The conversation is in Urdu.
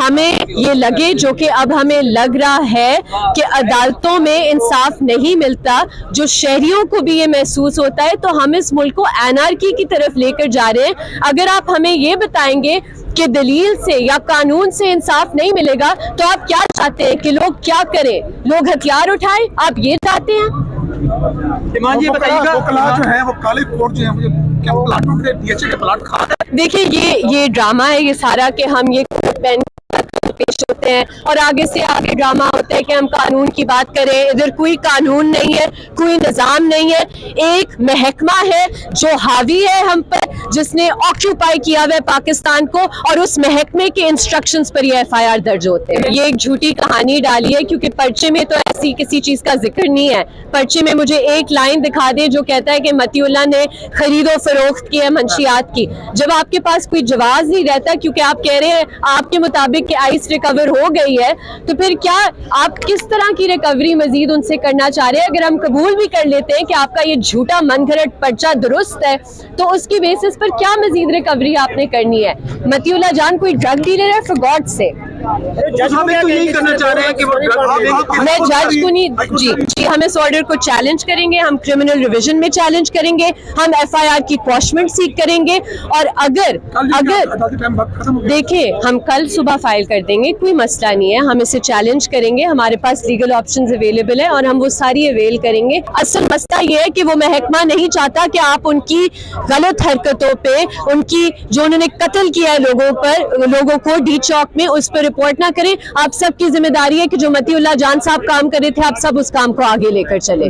ہمیں یہ لگے جو کہ اب ہمیں لگ رہا ہے کہ عدالتوں میں انصاف نہیں ملتا, جو شہریوں کو بھی یہ محسوس ہوتا ہے, تو ہم اس ملک کو انارکی کی طرف لے کر جا رہے ہیں. اگر آپ ہمیں یہ بتائیں گے کہ دلیل سے یا قانون سے انصاف نہیں ملے گا تو آپ کیا چاہتے ہیں کہ لوگ کیا کریں؟ لوگ ہتھیار اٹھائیں؟ آپ یہ چاہتے ہیں؟ ایمان جی بتائیے گا, وکلا جو ہیں وہ کالے کوٹ جو ہیں کیا پلاٹوں کے ڈی ایچ اے کے پلاٹ کھا رہے ہیں؟ دیکھیے یہ ڈرامہ ہے یہ سارا کہ ہم یہ پین پیش ہوتے ہیں اور آگے سے آگے ڈرامہ ہوتا ہے کہ ہم قانون کی بات کریں. ادھر کوئی قانون نہیں ہے, کوئی نظام نہیں ہے. ایک محکمہ ہے جو حاوی ہے ہم پر, جس نے آکیوپائی کیا ہوا ہے پاکستان کو, اور اس محکمے کے انسٹرکشنز پر یہ ایف آئی آر درج ہوتے ہیں. یہ ایک جھوٹی کہانی ڈالی ہے کیونکہ پرچے میں تو ایسی کسی چیز کا ذکر نہیں ہے. پرچے میں مجھے ایک لائن دکھا دے جو کہتا ہے کہ متی اللہ نے خرید و فروخت کی ہے منشیات کی. جب آپ کے پاس کوئی جواز نہیں رہتا کیونکہ آپ کہہ رہے ہیں آپ کے مطابق کہ آئس ریکور ہو گئی ہے, تو پھر کیا آپ کس طرح کی ریکوری مزید ان سے کرنا چاہ رہے ہیں؟ اگر ہم قبول بھی کر لیتے ہیں کہ آپ کا یہ جھوٹا من گھڑت پرچہ درست ہے تو اس کی بیسس پر کیا مزید ریکوری آپ نے کرنی ہے؟ متی اللہ جان کوئی ڈرگ ڈیلر ہے فار گاڈ سے؟ ہمیں تو یہی کرنا چاہ رہے ہیں کہ وہ میں جج کو نہیں, جی ہم اس آرڈر کو چیلنج کریں گے, ہم کرمنل ریویژن میں چیلنج کریں گے, ہم ایف آئی آر کی کواشمنٹ سیک کریں گے. اور اگر دیکھیں ہم کل صبح فائل کر دیں گے, کوئی مسئلہ نہیں ہے, ہم اسے چیلنج کریں گے. ہمارے پاس لیگل آپشنز اویلیبل ہیں اور ہم وہ ساری اویل کریں گے. اصل مسئلہ یہ ہے کہ وہ محکمہ نہیں چاہتا کہ آپ ان کی غلط حرکتوں پہ, ان کی جو انہوں نے قتل کیا ہے لوگوں کو ڈی چوک میں, اس پہ رپورٹ نہ کریں. آپ سب کی ذمہ داری ہے کہ جو متی اللہ جان صاحب کام کر رہے تھے آپ سب اس کام کو آگے لے کر چلیں.